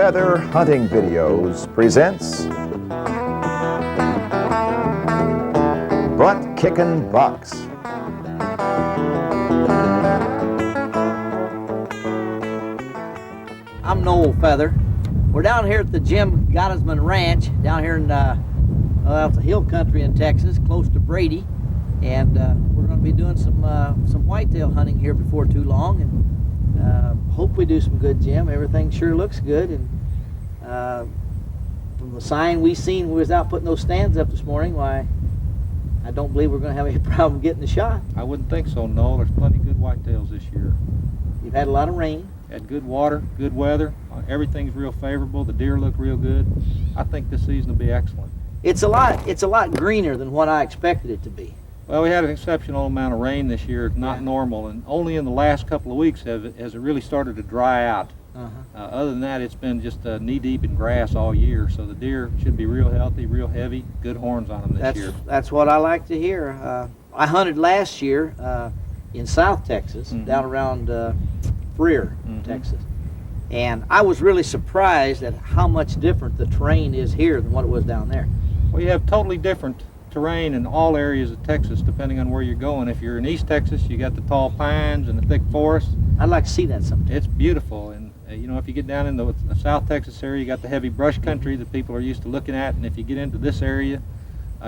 Feather Hunting Videos presents Butt Kickin' Bucks. I'm Noel Feather. We're down here at the Jim Gottesman Ranch, down here in it's a hill country in Texas, close to Brady, and we're going to be doing some whitetail hunting here before too long, and hope we do some good, Jim. Everything sure looks good, and from the sign we seen, we was out putting those stands up this morning. Why, I don't believe we're going to have any problem getting the shot. I wouldn't think so, Noel. There's plenty of good whitetails this year. You've had a lot of rain. Had good water, good weather. Everything's real favorable. The deer look real good. I think this season will be excellent. It's a lot greener than what I expected it to be. Well, we had an exceptional amount of rain this year, not normal, and only in the last couple of weeks has it really started to dry out. Other than that, it's been just knee-deep in grass all year, so the deer should be real healthy, real heavy, good horns on them this year. That's what I like to hear. I hunted last year in South Texas, down around Freer, Texas, and I was really surprised at how much different the terrain is here than what it was down there. Well, you have totally different terrain in all areas of Texas depending on where you're going. If you're in East Texas, you got the tall pines and the thick forests. I'd like to see that sometime. It's beautiful, and you know, if you get down in the South Texas area, you got the heavy brush country that people are used to looking at, and if you get into this area,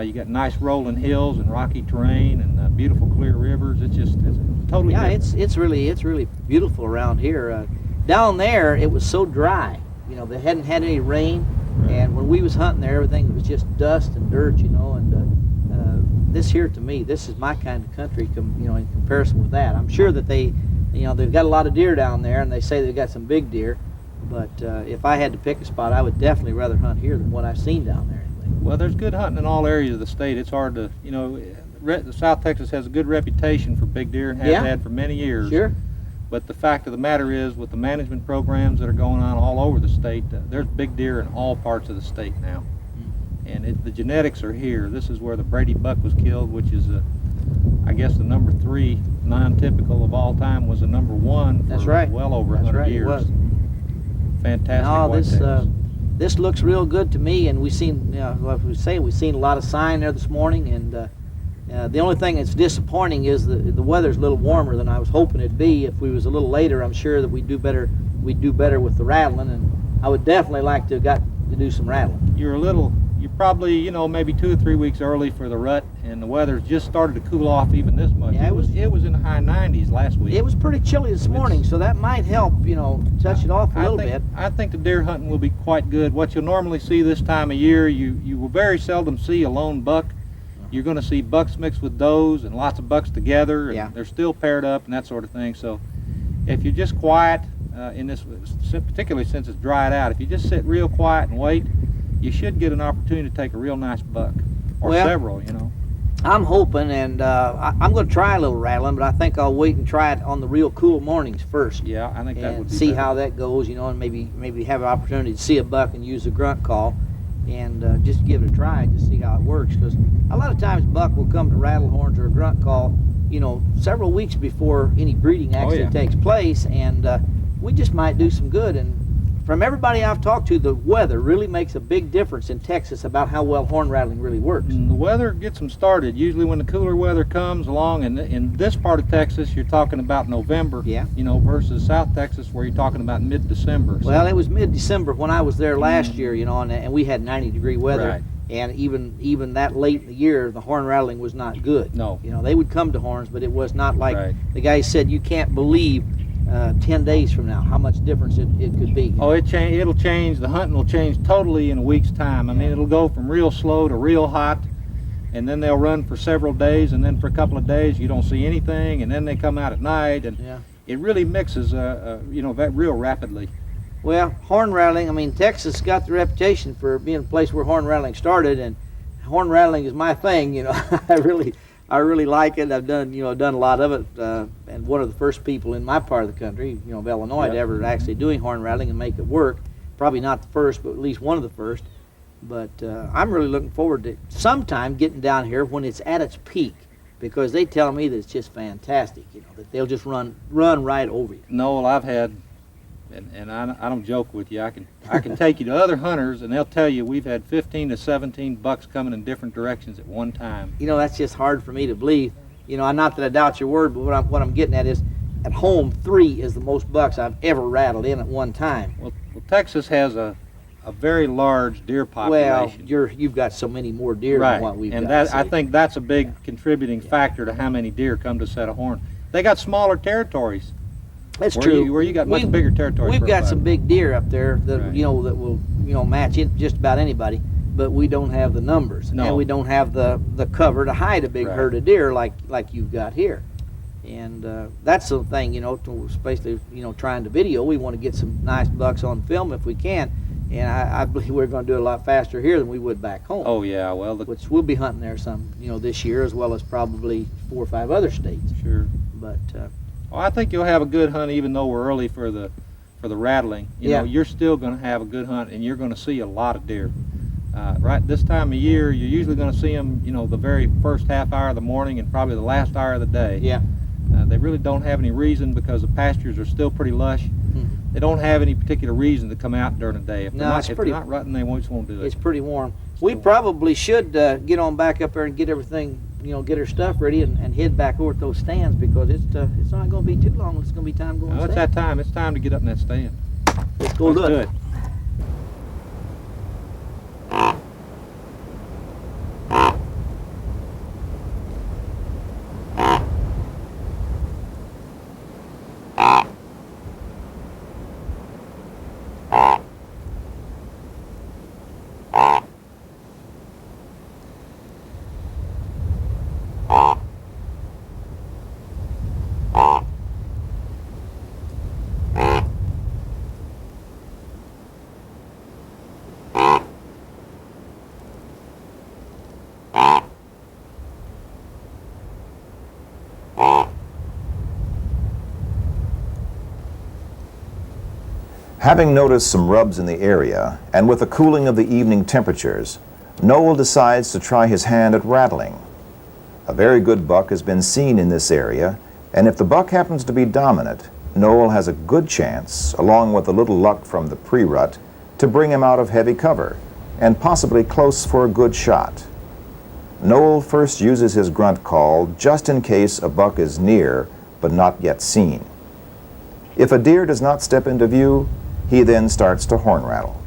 you got nice rolling hills and rocky terrain and beautiful clear rivers. It's totally different. it's really beautiful around here. Down there it was so dry, you know, they hadn't had any rain, and when we was hunting there, everything was just dust and dirt, you know, and this here, to me, this is my kind of country, you know, in comparison with that. I'm sure that they, you know, they've got a lot of deer down there, and they say they've got some big deer, but if I had to pick a spot, I would definitely rather hunt here than what I've seen down there. Well, there's good hunting in all areas of the state. It's hard to, you know, South Texas has a good reputation for big deer and has had for many years. Sure. But the fact of the matter is, with the management programs that are going on all over the state, there's big deer in all parts of the state now. And the genetics are here. This is where the Brady buck was killed, which is, I guess, the number 3 non-typical of all time was the number 1 for well over 100 years. It was. Fantastic. No, this looks real good to me, and we seen, you know, like we say, we've seen a lot of sign there this morning, and the only thing that's disappointing is the weather's a little warmer than I was hoping it'd be. If we was a little later, I'm sure that we'd do better with the rattling, and I would definitely like to have got to do some rattling. You're probably, you know, maybe 2 or 3 weeks early for the rut, and the weather's just started to cool off even this much. Yeah, it was in the high 90s last week. It was pretty chilly this morning, so that might help, you know, touch it off a little bit. I think the deer hunting will be quite good. What you'll normally see this time of year, you will very seldom see a lone buck. You're going to see bucks mixed with does and lots of bucks together, and they're still paired up and that sort of thing. So if you're just quiet in this, particularly since it's dried out, if you just sit real quiet and wait, you should get an opportunity to take a real nice buck, or several, you know. I'm hoping, and I'm going to try a little rattling, but I think I'll wait and try it on the real cool mornings first. Yeah, I think that would be see better. how that goes, you know, and maybe have an opportunity to see a buck and use a grunt call, and just give it a try, just see how it works. Because a lot of times buck will come to rattle horns or a grunt call, you know, several weeks before any breeding actually takes place, and we just might do some good. And from everybody I've talked to, the weather really makes a big difference in Texas about how well horn rattling really works. The weather gets them started. Usually when the cooler weather comes along, and in this part of Texas, you're talking about November, you know, versus South Texas where you're talking about mid-December. So. Well, it was mid-December when I was there last year, you know, and we had 90-degree weather. Right. And even that late in the year, the horn rattling was not good. No. You know, they would come to horns, but it was not like the guy said, you can't believe 10 days from now how much difference it could be. Oh, it'll change. The hunting will change totally in a week's time. I mean, it'll go from real slow to real hot, and then they'll run for several days, and then for a couple of days you don't see anything, and then they come out at night, and it really mixes, you know, real rapidly. Well, horn rattling, I mean, Texas got the reputation for being a place where horn rattling started, and horn rattling is my thing, you know. I really like it. I've done a lot of it, and one of the first people in my part of the country, you know, of Illinois, to ever actually doing horn rattling and make it work. Probably not the first, but at least one of the first. But I'm really looking forward to sometime getting down here when it's at its peak, because they tell me that it's just fantastic, you know, that they'll just run right over you. Noel, I've had And I don't joke with you. I can take you to other hunters, and they'll tell you we've had 15 to 17 bucks coming in different directions at one time. You know, that's just hard for me to believe. You know, not that I doubt your word, but what I'm getting at is, at home, 3 is the most bucks I've ever rattled in at one time. Well, Texas has a very large deer population. Well, you've got so many more deer right. than what we've and got. I think that's a big contributing factor to how many deer come to set a horn. They got smaller territories. That's true. Where you got much bigger territories. We've got some big deer up there that right. that will match it just about anybody, but we don't have the numbers, no. and we don't have the cover to hide a big right. herd of deer like you've got here. And that's the thing, especially trying to video. We want to get some nice bucks on film if we can, and I believe we're going to do it a lot faster here than we would back home. Oh yeah, well, which we'll be hunting there some this year, as well as probably 4 or 5 other states. Sure. But well, I think you'll have a good hunt, even though we're early for the rattling. You know, you're still going to have a good hunt, and you're going to see a lot of deer. Right this time of year, you're usually going to see them, the very first half hour of the morning and probably the last hour of the day. Yeah. They really don't have any reason, because the pastures are still pretty lush. Mm-hmm. They don't have any particular reason to come out during the day. If No, they're not, it's if pretty- they're not rutting, they just won't do it. It's pretty warm. We probably should get on back up there and get everything, get our stuff ready and head back over to those stands, because it's not going to be too long. It's going to be time going. No, it's that time. It's time to get up in that stand. Let's go do it. Having noticed some rubs in the area, and with the cooling of the evening temperatures, Noel decides to try his hand at rattling. A very good buck has been seen in this area, and if the buck happens to be dominant, Noel has a good chance, along with a little luck from the pre-rut, to bring him out of heavy cover, and possibly close for a good shot. Noel first uses his grunt call just in case a buck is near but not yet seen. If a deer does not step into view, he then starts to horn rattle.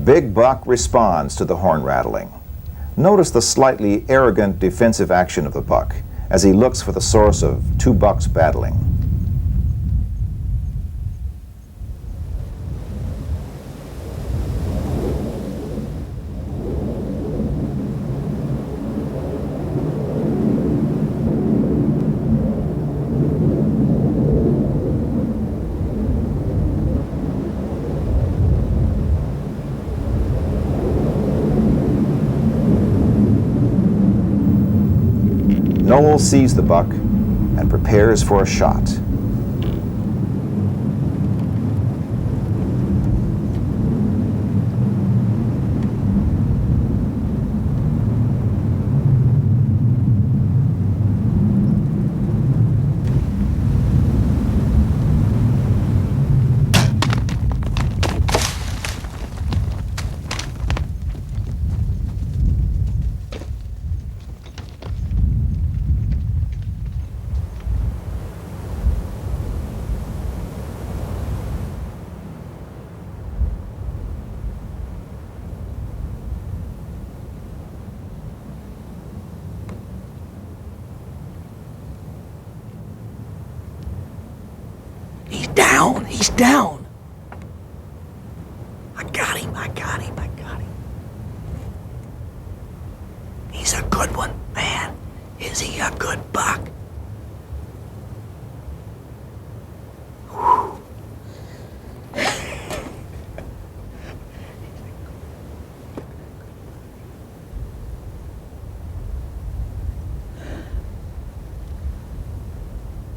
Big Buck responds to the horn rattling. Notice the slightly arrogant defensive action of the buck as he looks for the source of two bucks battling. Noel sees the buck and prepares for a shot. He's down. I got him. I got him. He's a good one, man. Is he a good buck? Whew.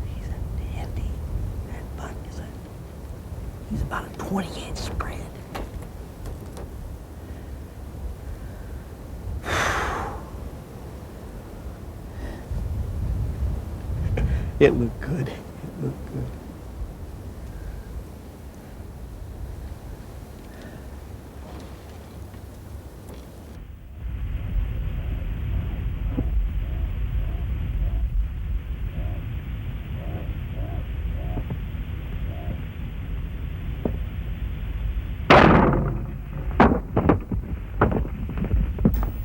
He's a dandy. That buck is he's about a 20-inch spread. It looked good. It looked good.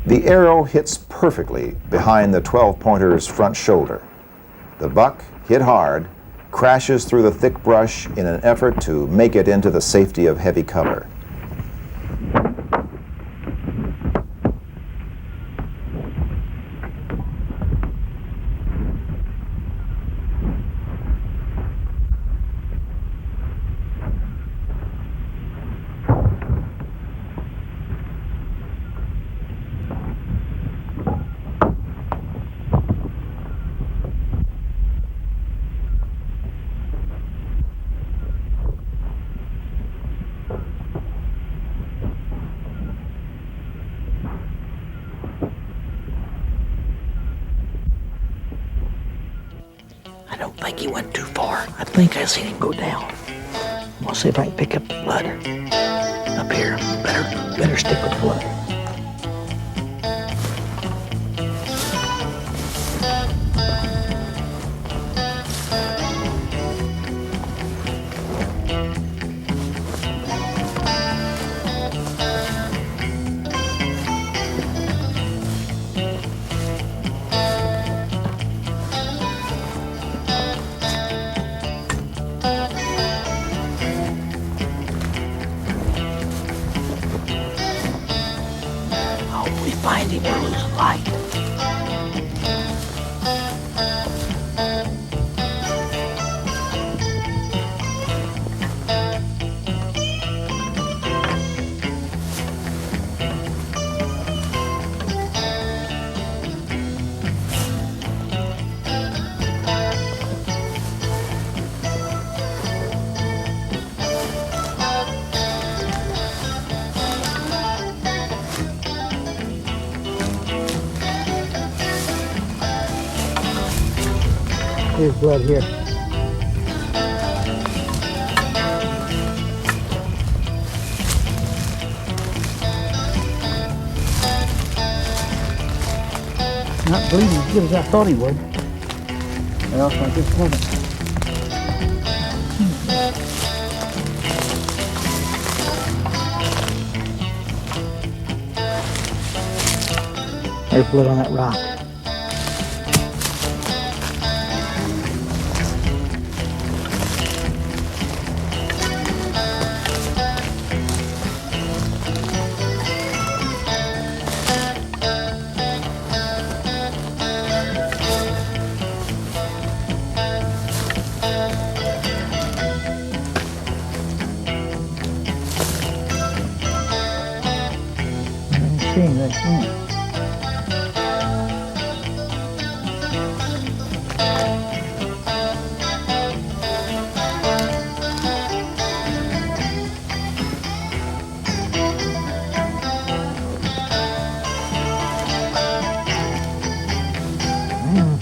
The arrow hits perfectly behind the 12-pointer's front shoulder. The buck, hit hard, crashes through the thick brush in an effort to make it into the safety of heavy cover. I don't think he went too far. I think I seen him go down. I'm gonna see if I can pick up the blood up here. Better stick with the blood. Find him or lose light. Here's blood here. Not bleeding as good as I thought he would. Or else I just wasn't. There's blood on that rock.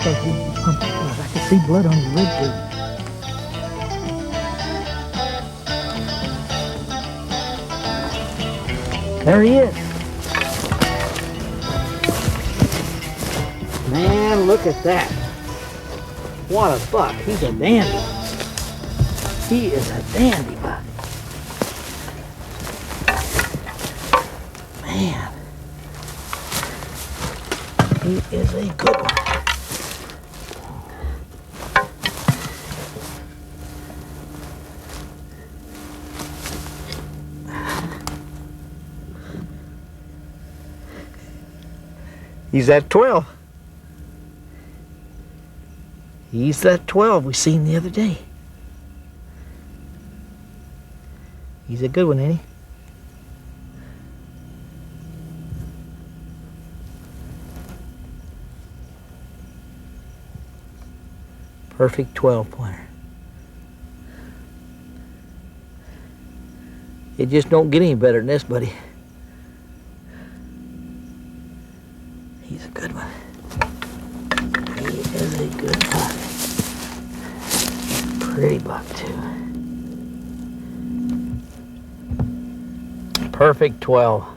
I can see blood on his ribcage. There he is. Man, look at that. What a buck. He's a dandy. He is a dandy buck. Man. He is a good one. He's at 12. He's that 12 we seen the other day. He's a good one, ain't he? Perfect 12 pointer. It just don't get any better than this, buddy. He's a good one. He is a good buck. Pretty buck, too. Perfect 12.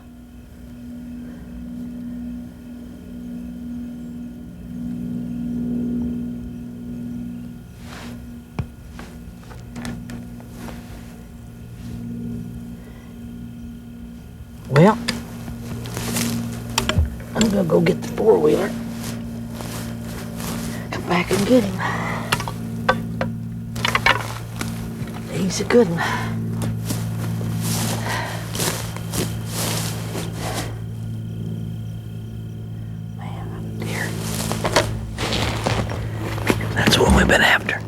Well, I'm gonna go get the four-wheeler. Come back and get him. He's a good one. Man, dear. That's what we've been after.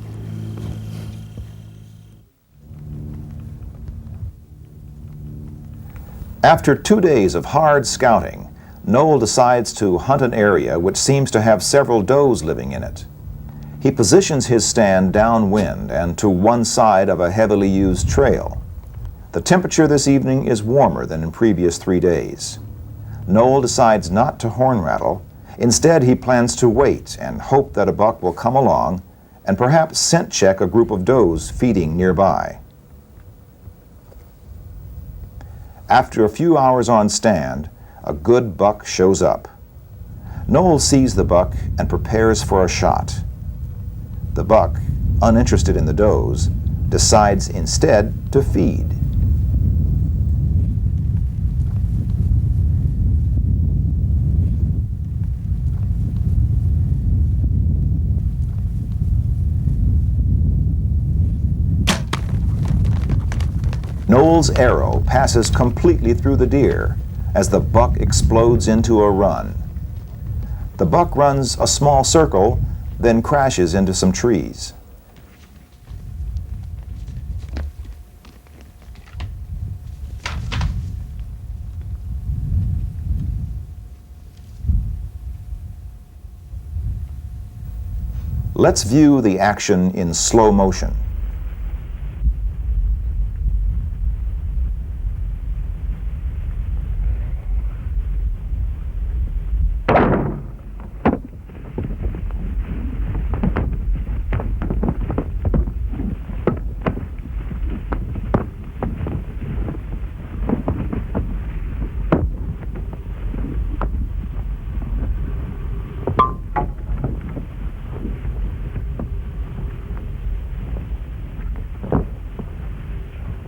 After 2 days of hard scouting, Noel decides to hunt an area which seems to have several does living in it. He positions his stand downwind and to one side of a heavily used trail. The temperature this evening is warmer than in previous 3 days. Noel decides not to horn rattle. Instead, he plans to wait and hope that a buck will come along and perhaps scent check a group of does feeding nearby. After a few hours on stand, a good buck shows up. Noel sees the buck and prepares for a shot. The buck, uninterested in the does, decides instead to feed. Noel's arrow passes completely through the deer as the buck explodes into a run. The buck runs a small circle, then crashes into some trees. Let's view the action in slow motion.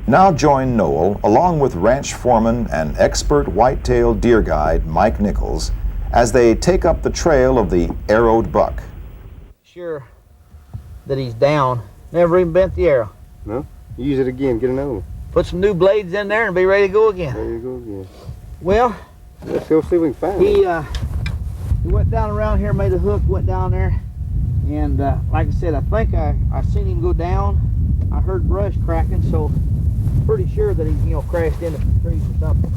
Now join Noel, along with ranch foreman and expert whitetail deer guide Mike Nichols, as they take up the trail of the arrowed buck. Sure that he's down. Never even bent the arrow. No? Use it again, get another one. Put some new blades in there and be ready to go again. There you go again. Well, let's go see if we can find it. He went down around here, made a hook, went down there, and like I said, I think I seen him go down. I heard brush cracking, so pretty sure that he, you know, crashed into some trees or something.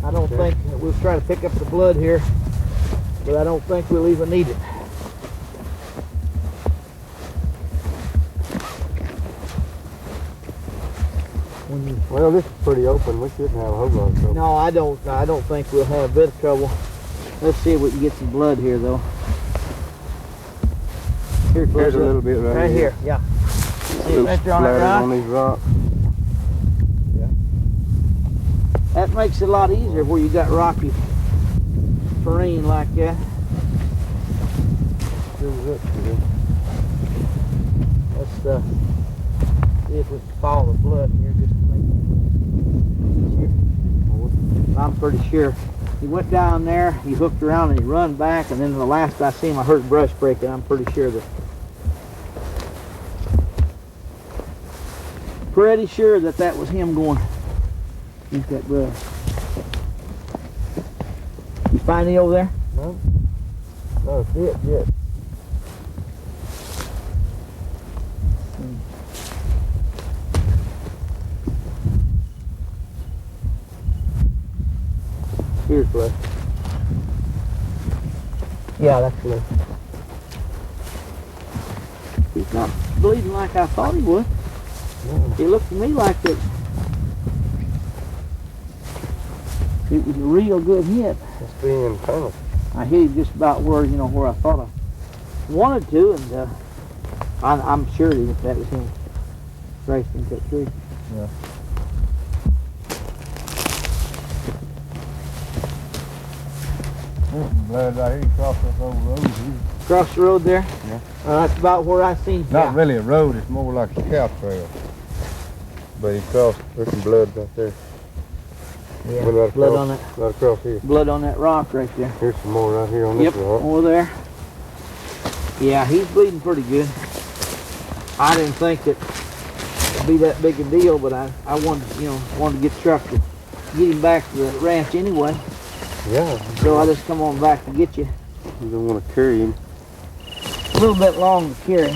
I don't think we'll try to pick up the blood here, but I don't think we'll even need it. Well, this is pretty open. We shouldn't have a whole lot of trouble. No, I don't think we'll have a bit of trouble. Let's see if we can get some blood here, though. Here's a little bit right here. Yeah. See it right there on that rock? On these rocks. Yeah. That makes it a lot easier where you got rocky terrain like that. Let's see if we can follow the blood here just to make it easier. I'm pretty sure he went down there, he hooked around and he run back, and then the last I see him I heard brush breaking. I'm pretty sure that that was him going into that brush. You find any over there? No. No, see it yet. Here's blood. Yeah, that's blood. He's not bleeding like I thought he would. No. It looked to me like that it was a real good hit. It's being tunnel. I hit him just about where, you know, where I thought I wanted to, and I'm sure that was him crashed into that tree. Yeah. There's some blood right here across this old road here. Across the road there? Yeah. That's about where I seen. Not really a road, it's more like a cow trail. But he crossed, there's some blood right there. Yeah, right blood across, on that. right across here. Blood on that rock right there. Here's some more right here on this rock. Over there. Yeah, he's bleeding pretty good. I didn't think that it'd be that big a deal, but I wanted to get the truck to get him back to the ranch anyway. Yeah. So I just come on back to get you. You don't want to carry him. A little bit long to carry.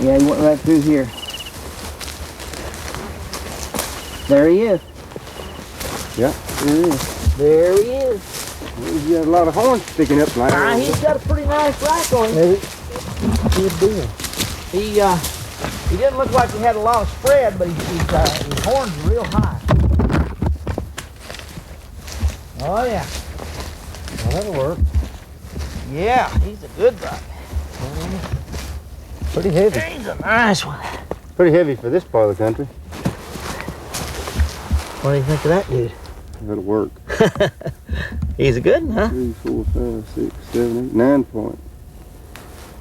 Yeah, he went right through here. There he is. Yeah, there he is. There he is. He's got a lot of horns sticking up like that. He's got a pretty nice rack on him. Good deal. He didn't look like he had a lot of spread, but his horns are real high. Oh yeah. Well, that'll work. Yeah, he's a good buck. Pretty heavy. He's a nice one. Pretty heavy for this part of the country. What do you think of that dude? That'll work. He's a good one, huh? 3, 4, 5, 6, 7, 8, 9 point.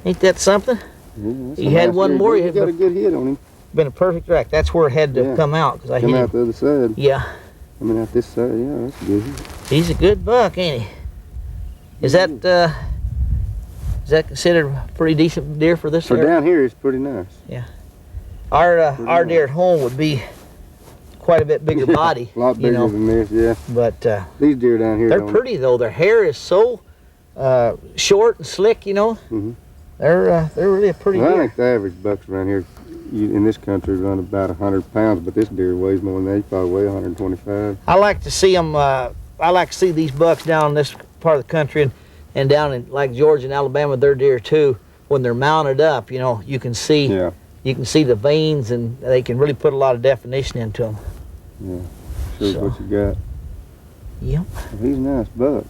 Ain't that something? Yeah, He had one more. He got a good hit on him. Been a perfect rack. That's where it had to come out because I hit Come him. out the other side. Yeah. Coming out this side. Yeah, that's a good hit. He's a good buck, ain't he? Is that considered a pretty decent deer for this For area? down here, it's pretty nice. Our deer at home would be quite a bit bigger body. A lot bigger than this, yeah. But these deer down here, they're pretty though. Their hair is so short and slick, you know. Mm-hmm. They're really a pretty I deer. think the average bucks around here in this country run about 100 pounds, but this deer weighs more than that. He probably weigh 125. I like to see them. I like to see these bucks down in this part of the country and down in like Georgia and Alabama. They're deer too. When they're mounted up, you know, you can see. Yeah. You can see the veins, and they can really put a lot of definition into them. Yeah. Shows what you got. Yep. Well, he's a nice buck.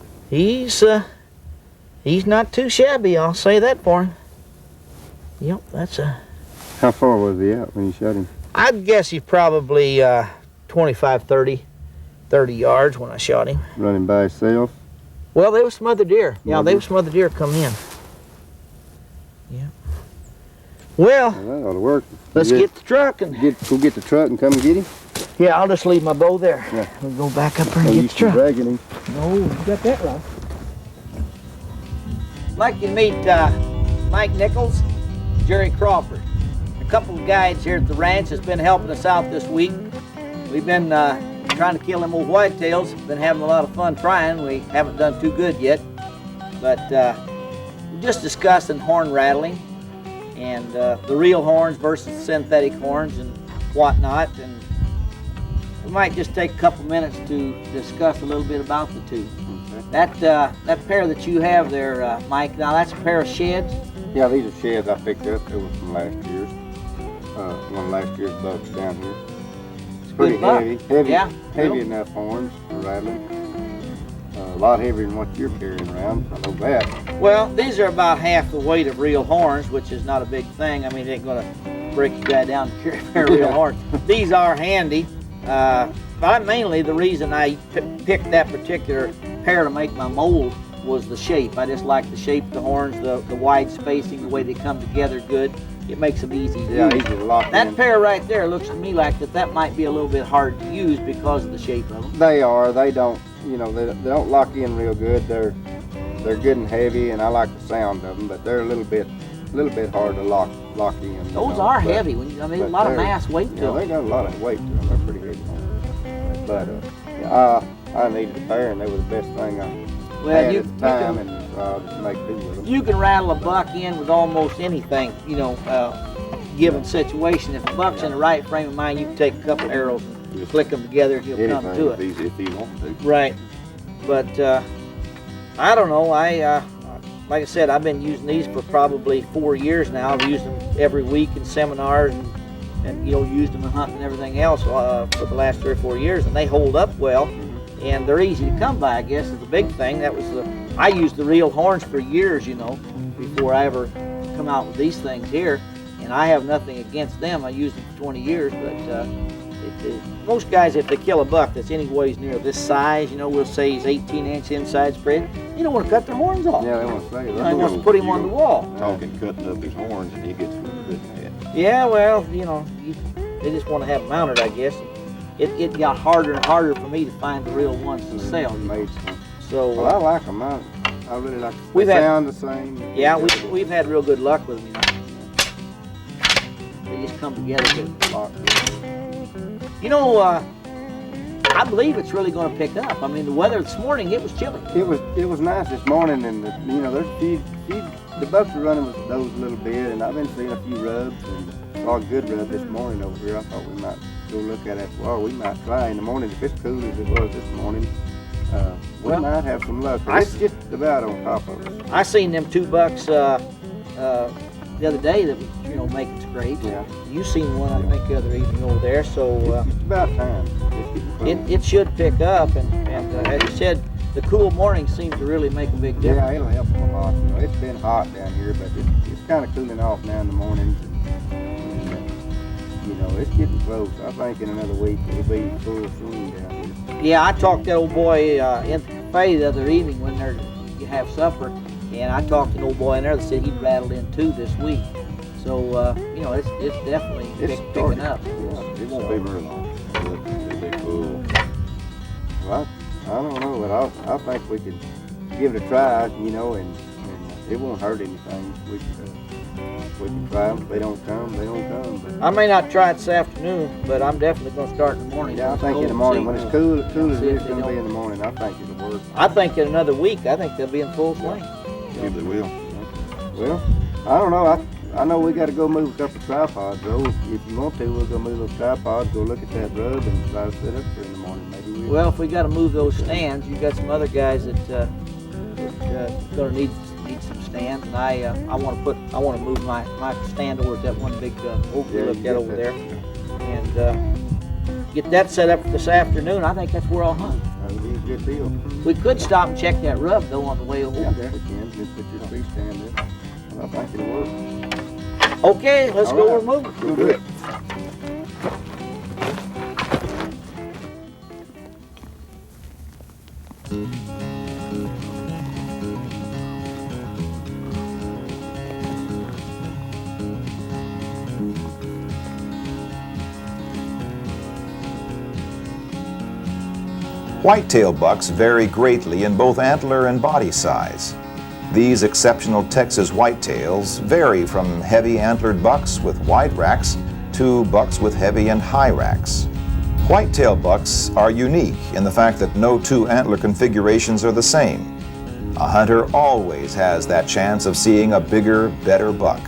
He's not too shabby. I'll say that for him. Yep, that's a. How far was he out when you shot him? I'd guess he's probably 25, 30 yards when I shot him. Running by himself? Well, there was some other deer. Yeah, there was some other deer come in. Yeah. Well, That ought to work. let's get the truck and go get the truck and come and get him. Yeah, I'll just leave my bow there. Yeah. We'll go back up there and No get the use in truck. dragging him. No, you got that right. I'd like you to meet Mike Nichols, Jerry Crawford. A couple of guides here at the ranch has been helping us out this week. We've been trying to kill them old whitetails. Been having a lot of fun trying. We haven't done too good yet. But we're just discussing horn rattling and the real horns versus synthetic horns and whatnot. And we might just take a couple minutes to discuss a little bit about the two. Okay. That pair that you have there, Mike, now that's a pair of sheds? Yeah, these are sheds I picked up. It was from last year's. One of last year's bucks down here. It's pretty Good buck. heavy. Yeah, Heavy real. enough horns for rattling. A lot heavier than what you're carrying around. I know that. Well, these are about half the weight of real horns, which is not a big thing. I mean, it ain't gonna break a guy down to carry a pair of real horns. These are handy. But mainly the reason I picked that particular pair to make my mold was the shape. I just like the shape of the horns, the wide spacing, the way they come together good. It makes them easy to Yeah, use. easy to lock That in. pair right there looks to me like that might be a little bit hard to use because of the shape of them. They are. They don't. You know, they don't lock in real good. They're good and heavy, and I like the sound of them. But they're a little bit hard to lock in. you Those know, are but- heavy. I mean, a but lot of they're- mass weight to Yeah, them. they got a lot of weight to them. They're pretty heavy. But yeah, I needed a pair, and they were the best thing I Well, had you at the time, can- and so I just make do with them. You can rattle a buck in with almost anything, given situation. If a buck's in the right frame of mind, you can take a couple arrows and click them together and he'll come to it. if he wants to. Right. But I don't know. Like I said, I've been using these for probably 4 years now. I've used them every week in seminars and used them in hunting and everything else for the last 3 or 4 years, and they hold up well. And they're easy to come by, I guess, is the big thing. I used the real horns for years, before I ever come out with these things here. And I have nothing against them. I used them for 20 years, but most guys, if they kill a buck that's anyways near this size, we'll say he's 18-inch inside spread, you don't want to cut their horns off. Yeah, they want to say You that. want to put him on the wall. Talking cutting up his horns and he gets good mad. Yeah, well, they just want to have them mounted, I guess. It got harder and harder for me to find the real ones to sell. Made some. So Well, I like them. I really like them. We've They had- sound the same. yeah, we've had real good luck with them. They just come together good. I believe it's really going to pick up. I mean, the weather this morning, it was chilly. It was nice this morning, and there's a few the bucks are running with those a little bit, and I've been seeing a few rubs, and saw a good rub this morning over here. I thought we might go look at it. Well, we might try in the morning if it's cool as it was this morning. We Well, might have some luck. I- It's just about on top of us. I seen them 2 bucks the other day that was, making scrapes. Yeah. You seen one, I think, the other evening over there. So It's about time. It's getting close. it should pick up, and as you said, the cool morning seems to really make a big difference. Yeah, it'll help them a lot. It's been hot down here, but it's kind of cooling off now in the mornings. And it's getting close. I think in another week it'll be full swing down here. Yeah, I talked to that old boy in the cafe the other evening when you have supper, and I talked to an old boy in there that said he'd rattled in 2 this week. So it's definitely It's picking up. Yeah, It won't be very long. It'll be full. Well, I don't know, but I think we could give it a try, and it won't hurt anything. We can try them. If they don't come, they don't come. But I may not try it this afternoon, but I'm definitely going to start in the morning. yeah, I think in the Cold morning and when see, it's cool as see if it's they going to be don't- in the morning, I think it'll work. I think in another week, I think they'll be in full swing. Maybe they will. Well, I don't know. I know we got to go move a couple of tripods, though. If you want to, we'll go move those tripods, go look at that rub, and try to set up for in the morning. Maybe we'll. Well, if we got to move those stands, you got some other guys that going to need some stands, and I want to move my stand over at that one big oak we Yeah, looked you at get over that. there, and get that set up for this afternoon. I think that's where I'll hunt. That'll be a good deal. We could stop and check that rub though on the way over Yeah, there. we can. Just put your tree stand there. And I think it'll work. Okay, let's All go right. remove it. We'll do it. Whitetail bucks vary greatly in both antler and body size. These exceptional Texas whitetails vary from heavy antlered bucks with wide racks to bucks with heavy and high racks. Whitetail bucks are unique in the fact that no two antler configurations are the same. A hunter always has that chance of seeing a bigger, better buck.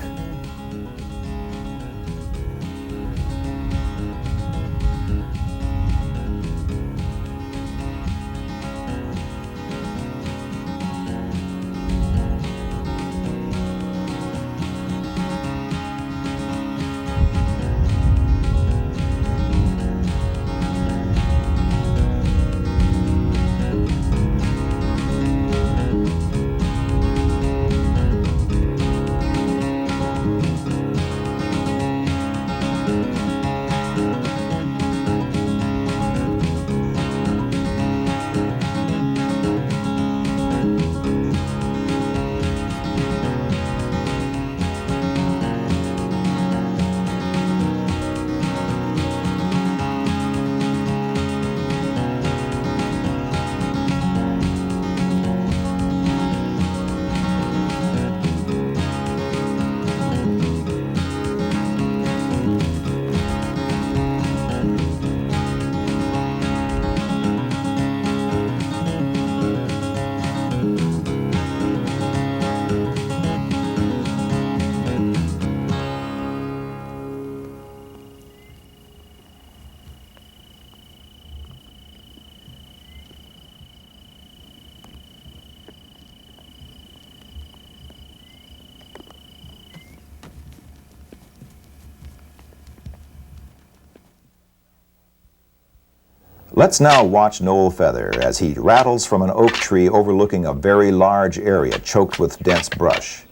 Let's now watch Noel Feather as he rattles from an oak tree overlooking a very large area choked with dense brush.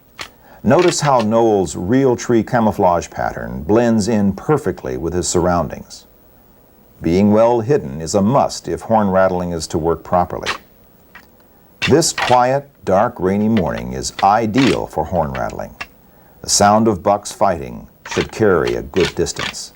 Notice how Noel's real tree camouflage pattern blends in perfectly with his surroundings. Being well hidden is a must if horn rattling is to work properly. This quiet, dark, rainy morning is ideal for horn rattling. The sound of bucks fighting should carry a good distance.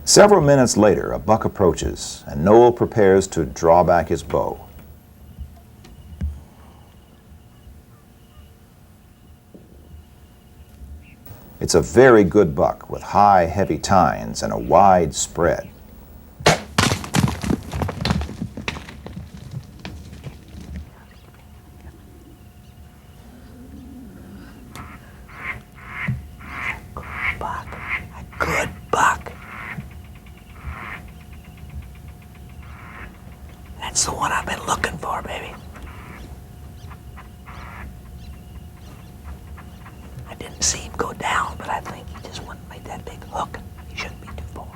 Several minutes later, a buck approaches, and Noel prepares to draw back his bow. It's a very good buck with high, heavy tines and a wide spread. I didn't see him go down, but I think he just went and made that big hook. He shouldn't be too far.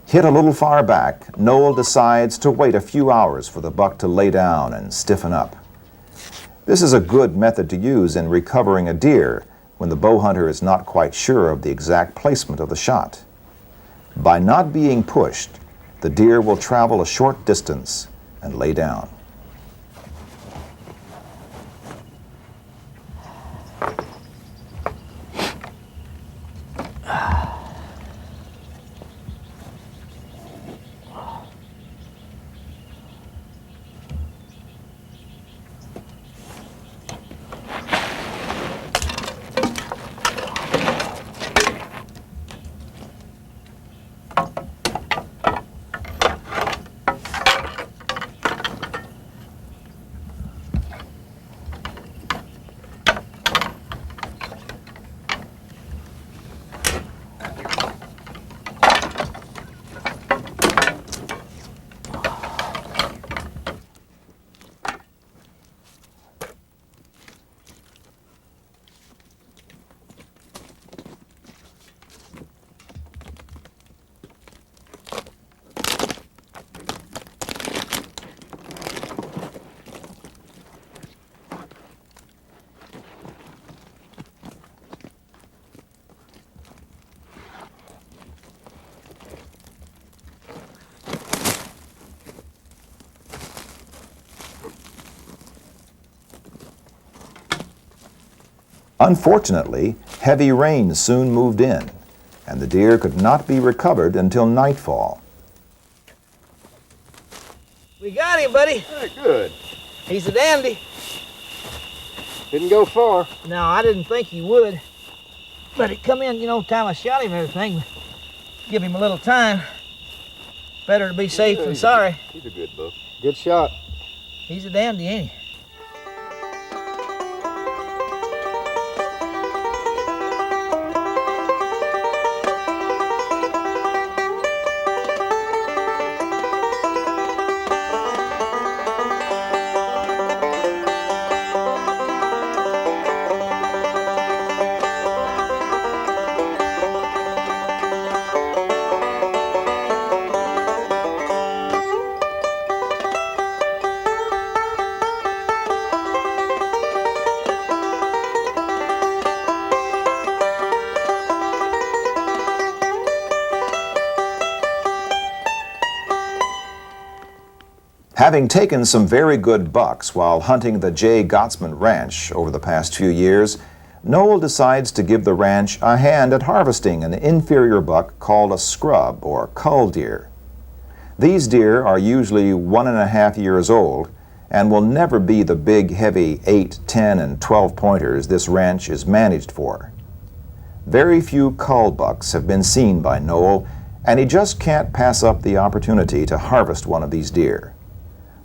Hit a little far back, Noel decides to wait a few hours for the buck to lay down and stiffen up. This is a good method to use in recovering a deer when the bow hunter is not quite sure of the exact placement of the shot. By not being pushed, the deer will travel a short distance and lay down. Unfortunately, heavy rain soon moved in, and the deer could not be recovered until nightfall. We got him, buddy. Hey, good. He's a dandy. Didn't go far. No, I didn't think he would. But it come in, time I shot him and everything. Give him a little time. Better to be safe than sorry. He's a good buck. Good shot. He's a dandy, ain't he? Having taken some very good bucks while hunting the J. Gottsman Ranch over the past few years, Noel decides to give the ranch a hand at harvesting an inferior buck called a scrub or cull deer. These deer are usually 1.5 years old and will never be the big, heavy 8, 10, and 12 pointers this ranch is managed for. Very few cull bucks have been seen by Noel, and he just can't pass up the opportunity to harvest one of these deer.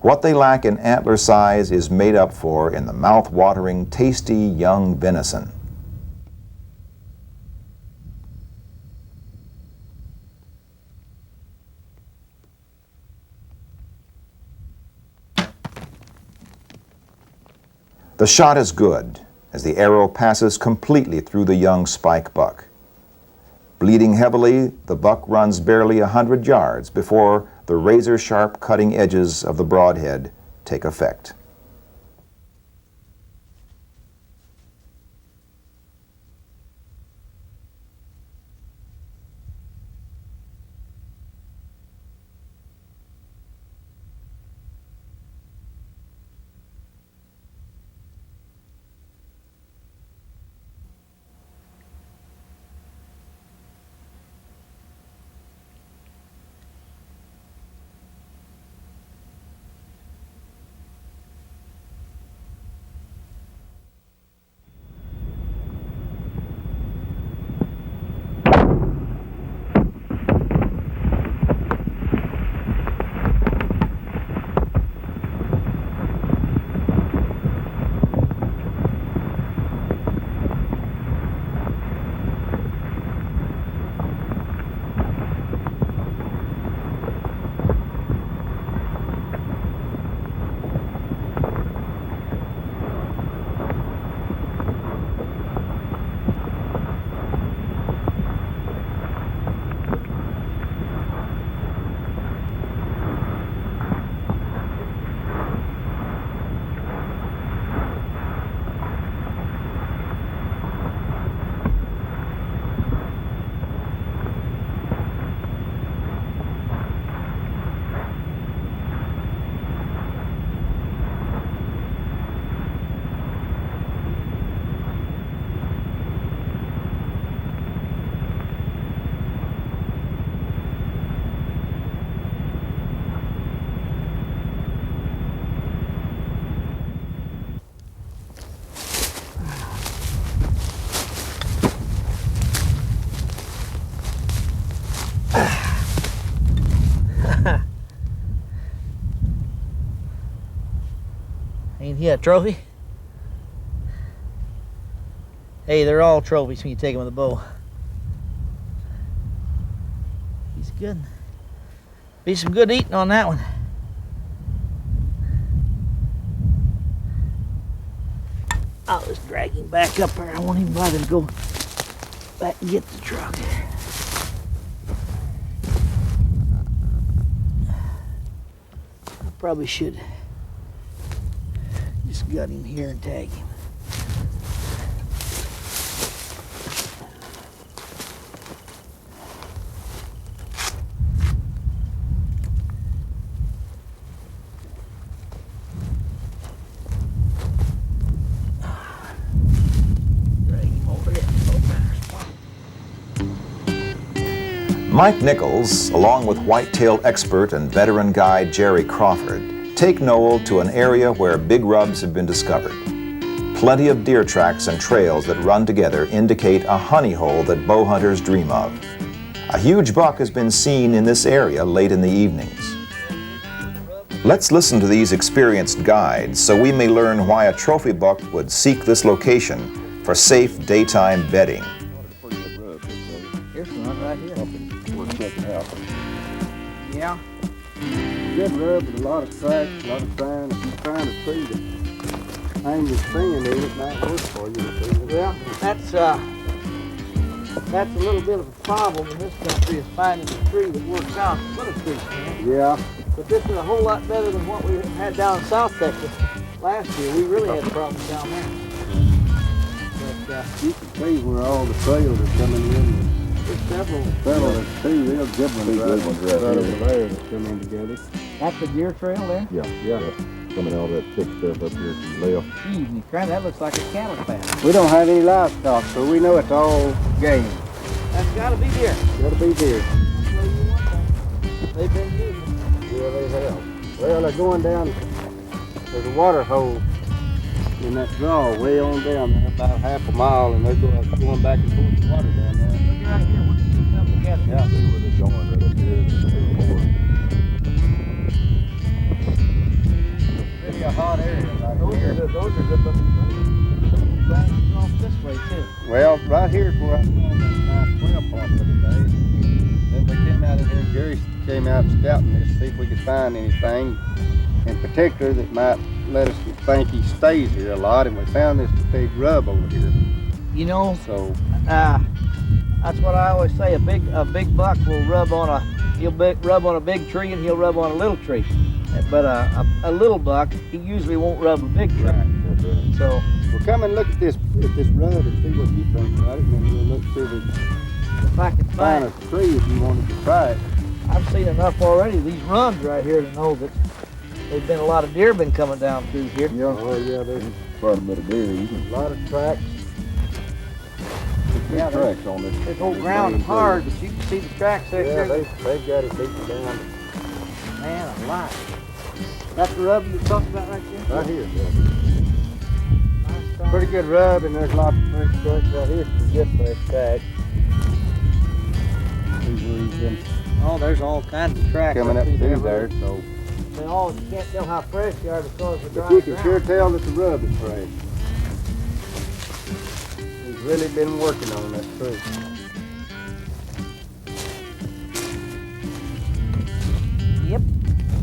What they lack in antler size is made up for in the mouth-watering, tasty young venison. The shot is good, as the arrow passes completely through the young spike buck. Bleeding heavily, the buck runs barely 100 yards before the razor-sharp cutting edges of the broadhead take effect. Ain't he a trophy? Hey, they're all trophies when you take them with a bow. He's good. Be some good eating on that one. I'll just drag him back up there. I won't even bother to go back and get the truck. I probably should just gut him here and tag him. Mike Nichols, along with whitetail expert and veteran guide Jerry Crawford, take Noel to an area where big rubs have been discovered. Plenty of deer tracks and trails that run together indicate a honey hole that bow hunters dream of. A huge buck has been seen in this area late in the evenings. Let's listen to these experienced guides so we may learn why a trophy buck would seek this location for safe daytime bedding. Here's one right here. We'll check it out. Yeah. Good rub with a lot of tracks, a lot of trying. If you're trying to tree to hang your stand in, it might work for you. Well, that's a little bit of a problem in this country, is finding a tree that works out to put a tree stand. Yeah. But this is a whole lot better than what we had down in South Texas last year. We really had problems down there. But You can see where all the trails are coming in. there's several. There's two real good ones Two good ones right right here. over there that come in together. That's the deer trail there? Yeah. Coming out of that thick stuff up here to the left. Jeez, you crying, that looks like a cattle path. We don't have any livestock, so we know it's all game. That's gotta be deer. Gotta be deer. They've been using them. Yeah, they have. Well, they're going down. There's a water hole in that draw way on down there, about half a mile, and they're going back and forth the water down there. Look right here, we can see them together. Yeah. See where they're going right up here. Really a hot area right Those here. are good looking branches off this way too. Well, right here is where I saw that nice trail part for today. Then we came out in here, Gary came out scouting this to see if we could find anything in particular that might let us think he stays here a lot, and we found this big rub over here. You know, So, that's what I always say. A big buck will rub on rub on a big tree, and he'll rub on a little tree. But a little buck, he usually won't rub a big tree. right. So Well, come and look at this rub and see what you think about it, and then we'll look see if we can if I can find find a tree if you wanted to try it. I've seen enough already, these runs right here, to know that there's been a lot of deer been coming down through here. Yeah. Oh, yeah, there's Quite a bit of deer. You can a lot of tracks. Yeah, tracks on this. This whole ground is hard, but you can see the tracks there. Yeah, they've got it deep down. Man alive. That's the rub you're talking about right there? Right here. Pretty good rub, and there's lots of fresh tracks right here. Some good fresh tracks. Oh, there's all kinds of tracks Coming up through through there, so. You can't tell how fresh they are because of the But dry you can ground. sure tell that the rub is fresh. He's really been working on that tree. Yep,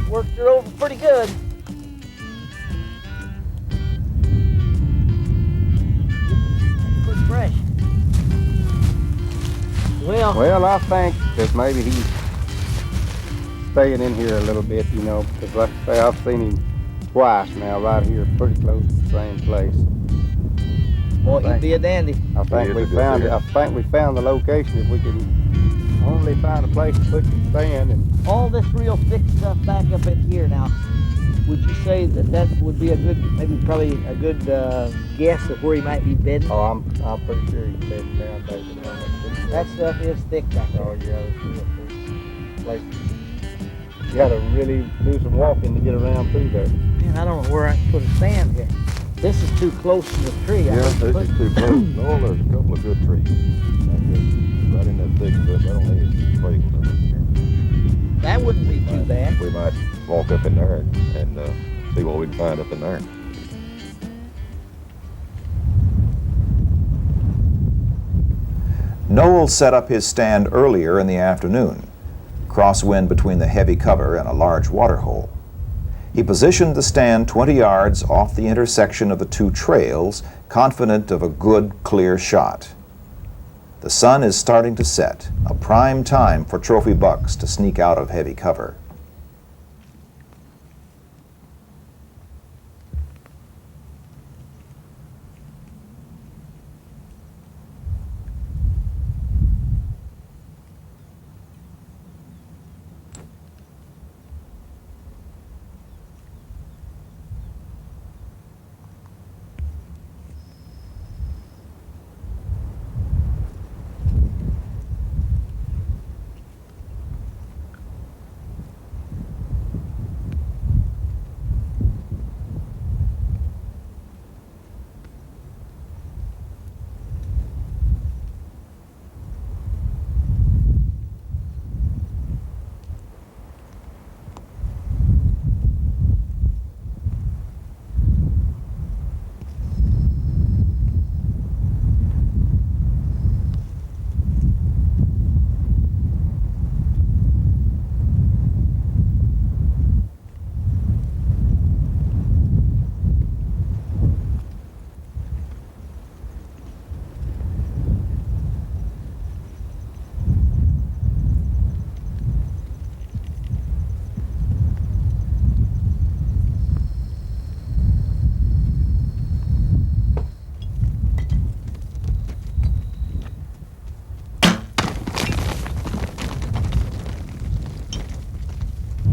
worked her over pretty good. Pretty fresh. Well, I think that maybe he's staying in here a little bit, you know, because like I say, I've seen him twice now, right here, pretty close to the same place. Boy, he'd be a dandy. I think we found it. I think we found the location. If we can only find a place to put your stand, and All this real thick stuff back up in here now, would you say that would be a good, probably a good guess of where he might be bedding? oh, I'm pretty sure he's bedding down back in there. That stuff is thick back there. Oh yeah, it's real thick. Like you got to really do some walking to get around through there. Man, I don't know where I can put a stand here. This is too close to the tree. I Yeah, hate to this put- is too close. No, there's a couple of good trees. Right in that thick stuff. I don't think it's cradled up in That wouldn't be too bad. here. We might walk up in there and see what we can find up in there. Noel set up his stand earlier in the afternoon, crosswind between the heavy cover and a large water hole. He positioned the stand 20 yards off the intersection of the two trails, confident of a good, clear shot. The sun is starting to set, a prime time for trophy bucks to sneak out of heavy cover.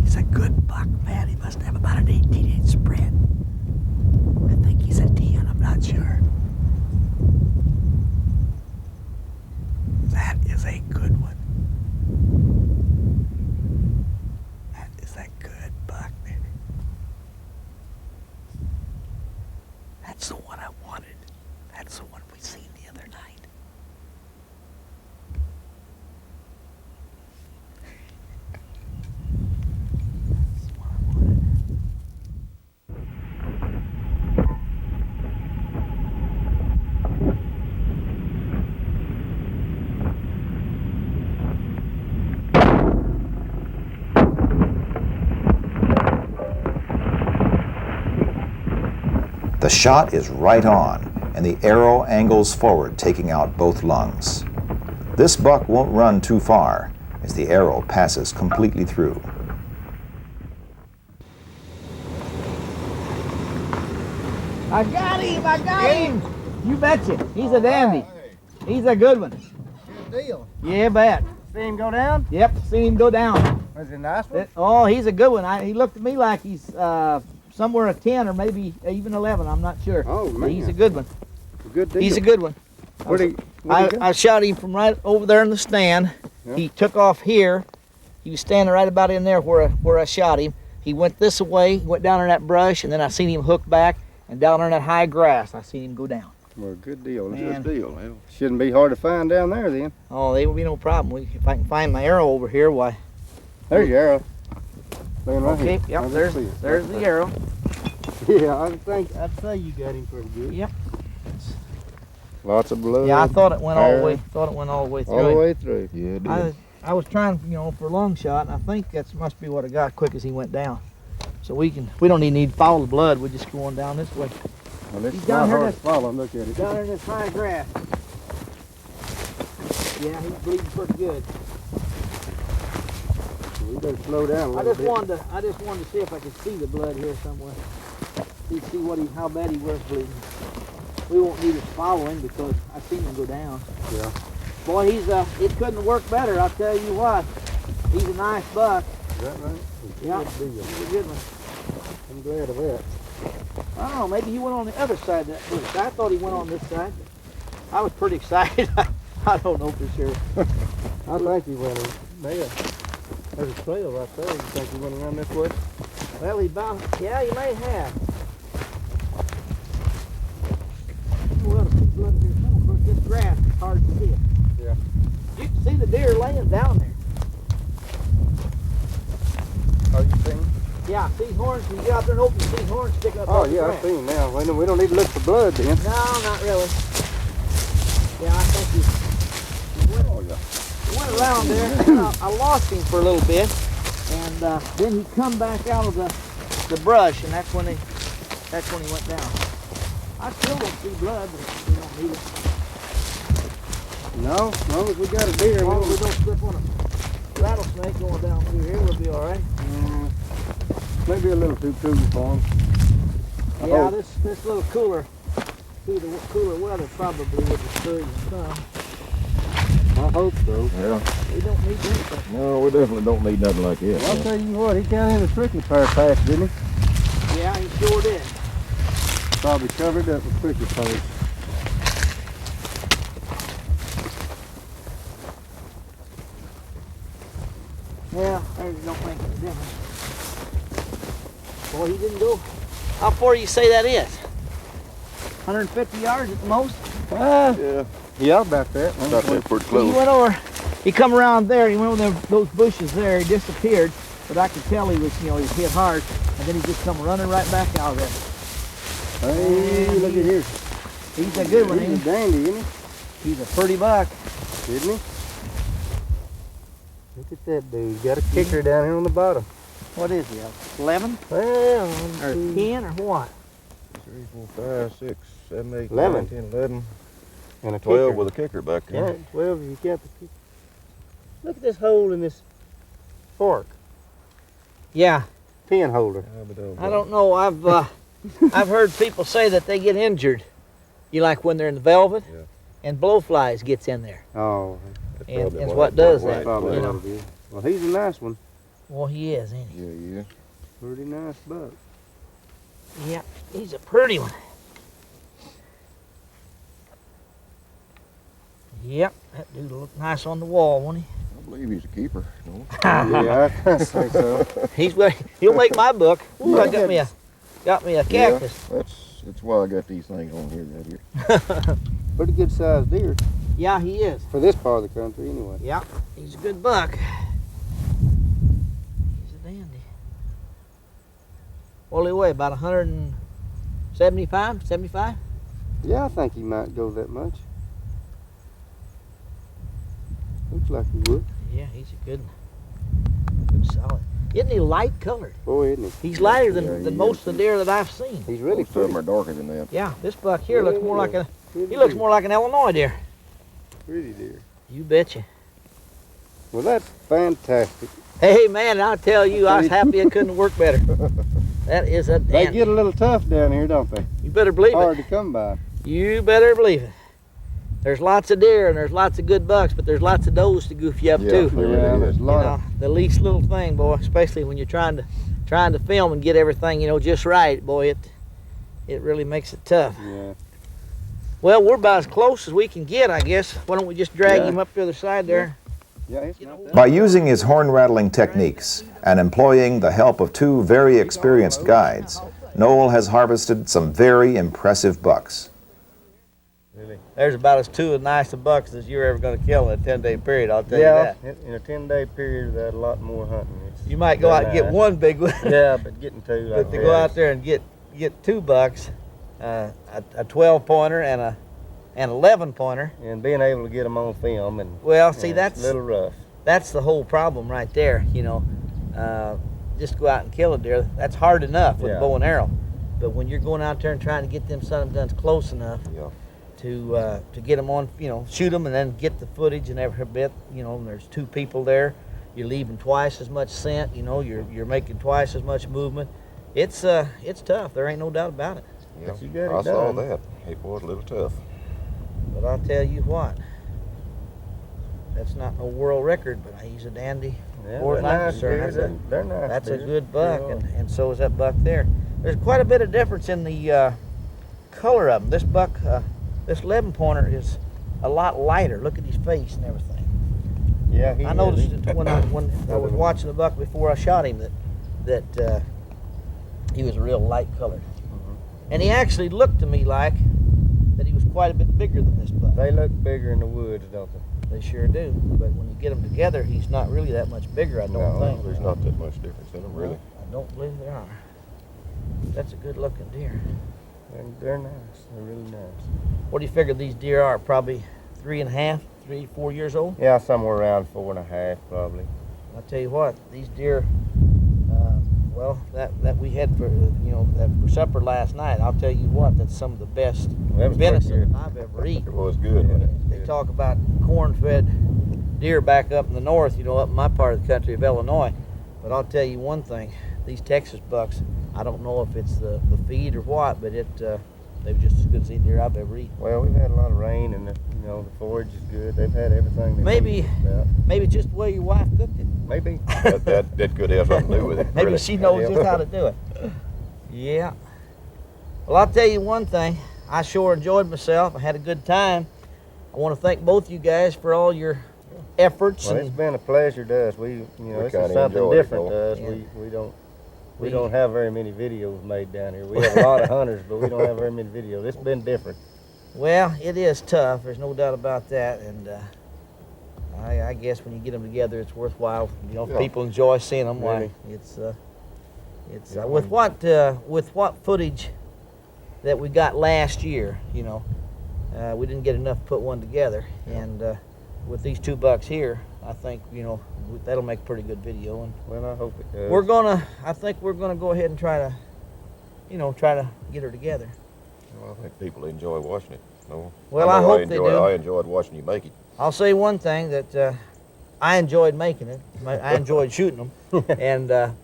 He's a good buck, man. He must have about an 18-inch spread. I think he's a 10, I'm not sure. That is a good one. That is a good buck, baby. That's the one I wanted. That's the one we seen the other night. That's the one I wanted. The shot is right on, and the arrow angles forward, taking out both lungs. This buck won't run too far, as the arrow passes completely through. I got him! I got him! You betcha. He's a dandy. He's a good one. Good deal. Yeah, bet. See him go down? Yep, seen him go down. Was it a nice one? Oh, he's a good one. He looked at me like he's somewhere a 10 or maybe even 11. I'm not sure. Oh, man. He's a good one. Good deal. He's a good one. I shot him from right over there in the stand. Yeah. He took off here. He was standing right about in there where I shot him. He went this way, went down in that brush, and then I seen him hook back, and down in that high grass, I seen him go down. Well, good deal. Man. Good deal. Well, shouldn't be hard to find down there then. Oh, there will be no problem. If I can find my arrow over here, why? There's your arrow. Laying right Okay, here. yep, I'll there's just see it. the arrow. Yeah, I'd say you got him pretty good. Yep. Lots of blood. Yeah, I thought it went all the hair, way. Thought it went all the way through. all the him. way through. Yeah, it did. I was trying, for a long shot, and I think that must be what I got quick as he went down. So we don't even need to follow the blood. We're just going down this way. Well, it's He's not down here hard to follow. Look at it. Down there in this high grass. Yeah, he's bleeding pretty good. We better slow down a I little just bit. wanted to see if I could see the blood here somewhere. See how bad he was bleeding. We won't need to follow him because I seen him go down. Yeah. Boy, it couldn't work better. I'll tell you what. He's a nice buck. Is that right? Yeah, Good deal. he's a good one. I'm glad of that. I don't know, maybe he went on the other side of that bush. I thought he went on this side. I was pretty excited. I don't know for sure. I think he went in there. There's a trail right there. You think he went around this way? Well, he may have. Well, the blood in here somewhere. Of course, this grass is hard to see it. Yeah. You can see the deer laying down there. Oh, you seen him? Yeah, see horns. When you get out there and open, you see horns stick up. Oh, off the yeah, I grass. seen him now. We don't need to look for blood then. No, not really. Yeah, I think he's way went around there, and I lost him for a little bit, and then he come back out of the brush, and that's when he went down. I still don't see blood, but we don't need it. No, as long as we got a deer, As long as we don't slip on a rattlesnake going down through here, we'll be all right. Maybe a little too cool for him. Yeah, this little cooler weather probably would disturb him some. I hope so. Yeah. We don't need anything. No, we definitely don't need nothing like this. Well, I'll tell you what, he got in a prickly pear patch, didn't he? Yeah, he sure did. Probably covered up with prickly pears. Yeah, there don't make any difference. Boy, he didn't go. How far do you say that is? 150 yards at the most? Yeah, about that. About that pretty He close. went over, he come around there, he went over those bushes there, he disappeared, but I could tell he was, he was hit hard, and then he just come running right back out of there. Hey, look at here. He's a good one, He's ain't a dandy, isn't he? He's a pretty buck. he? Isn't he? Look at that dude. He's got a kicker down here on the bottom. What is he, 11? Well, Or 10 or what? 3, 4, 5, 6, 7, 8, 11. 9, 10, 11, and a 12 kicker. with a kicker back there. Yeah, 12 if you got the kicker. Look at this hole in this fork. Yeah, Pin holder. I don't know, I've heard people say that they get injured. You like when they're in the velvet, Yeah. and blowflies gets in there. Oh, And what does that, probably you know? what it is. Well, he's a nice one. Well, he is, ain't he? Yeah. Pretty nice buck. Yeah, he's a pretty one. Yep, that dude looked nice on the wall, won't he? I believe he's a keeper. No? Yeah, I think so. He'll make my book. Ooh, I got me a cactus. Yeah, that's why I got these things on here right here. Pretty good sized deer Yeah, he is. for this part of the country anyway. Yeah, he's a good buck. He's a dandy. What'll he weigh? About 175, 75? Yeah, I think he might go that much. Looks like he would. Yeah, he's a good one. Good solid. Isn't he light colored? Boy, isn't he? He's lighter Yeah, than he most is. of the deer that I've seen. He's really Most of them pretty. are darker than that. Yeah, this buck here looks more like Pretty he looks deer. more like an Illinois deer. Pretty deer. You betcha. Well, that's fantastic. Hey man, I'll tell you, I was happy it couldn't work better. That is a They dandy. get a little tough down here, don't they? You better believe Hard it. to come by. You better believe it. There's lots of deer and there's lots of good bucks, but there's lots of does to goof you up Yeah. too. There Yeah, really there's is. a lot You of know, the least little thing, boy, especially when you're trying to film and get everything, just right, boy, it really makes it tough. yeah. Well, we're about as close as we can get, I guess. Why don't we just drag Yeah. him up the other side there? Yeah, it's not that. By using his horn-rattling techniques and employing the help of 2 very experienced guides, Noel has harvested some very impressive bucks. There's about as nice a bucks as you're ever going to kill in a 10-day period, I'll tell you Yeah, that. in a 10-day period, there's a lot more hunting. You might go out and get one big one, Yeah, but getting two. but to go out there and get 2 bucks, a 12-pointer and an 11-pointer. and being able to get them on film, and Well, see, it's that's a little rough. that's the whole problem right there. Just go out and kill a deer. That's hard enough with a Yeah. bow and arrow, but when you're going out there and trying to get them son of guns close enough Yeah. to get them on, shoot them and then get the footage and every bit, and there's 2 people there. You're leaving twice as much scent. You're making twice as much movement. It's tough. There ain't no doubt about it. Yeah. you got it I saw done. that. It was a little tough. But I'll tell you what, that's not no world record, but he's a dandy. Yeah, Or they're like nice sir, deer. They're nice. That's a deer. good buck, They are. and so is that buck there. There's quite a bit of difference in the color of them. This buck, this 11-pointer is a lot lighter. Look at his face and everything. Yeah, he I noticed is. it when I was watching the buck before I shot him that he was real light colored. And he actually looked to me like that he was quite a bit bigger than this buck. They look bigger in the woods, don't they? They sure do. But when you get them together, he's not really that much bigger, I don't No, think. there's not that much difference in them, really. I don't believe there are. That's a good looking deer. They're nice. They're really nice. What do you figure these deer are? Probably 3.5? 3, 4 years old? Yeah, somewhere around 4.5 probably. I'll tell you what, these deer, well, that we had for that for supper last night. I'll tell you what, that's some of the best venison I've ever eaten. It was good, wasn't it? They talk about corn-fed deer back up in the north, up in my part of the country of Illinois. But I'll tell you one thing, these Texas bucks, I don't know if it's the feed or what, but they were just as good as any deer I've ever eaten. Well, we've had a lot of rain, and the forage is good. They've had everything they need. Maybe just the way your wife cooked it. Maybe. that could have something to do with it. Maybe really. she knows just how to do it. Yeah. Well, I'll tell you one thing. I sure enjoyed myself. I had a good time. I want to thank both you guys for all your efforts. Well, it's been a pleasure to us. This is kinda something enjoyed it, different to us. Yeah. We don't have very many videos made down here. We have a lot of hunters, but we don't have very many videos. It's been different. Well, it is tough. There's no doubt about that. And I guess when you get them together, it's worthwhile. Yeah. People enjoy seeing them. Really. Why it's with what footage that we got last year. We didn't get enough to put one together, and with these 2 bucks here, I think that'll make a pretty good video. And Well, I hope it does. I think we're gonna go ahead and try to get her together. Well, I think people enjoy watching it. No? Well, I hope they do. I enjoyed watching you make it. I'll say one thing, that I enjoyed making it. I enjoyed shooting them, and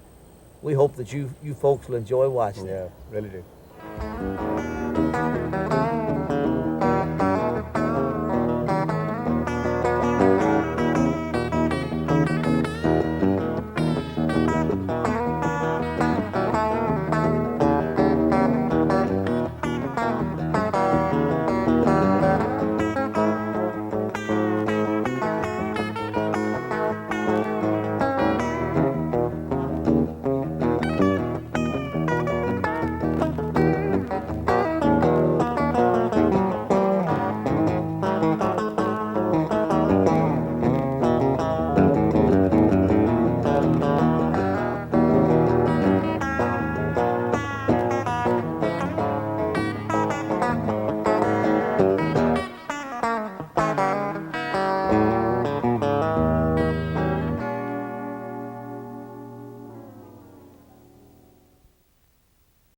we hope that you folks will enjoy watching it. Yeah, really do.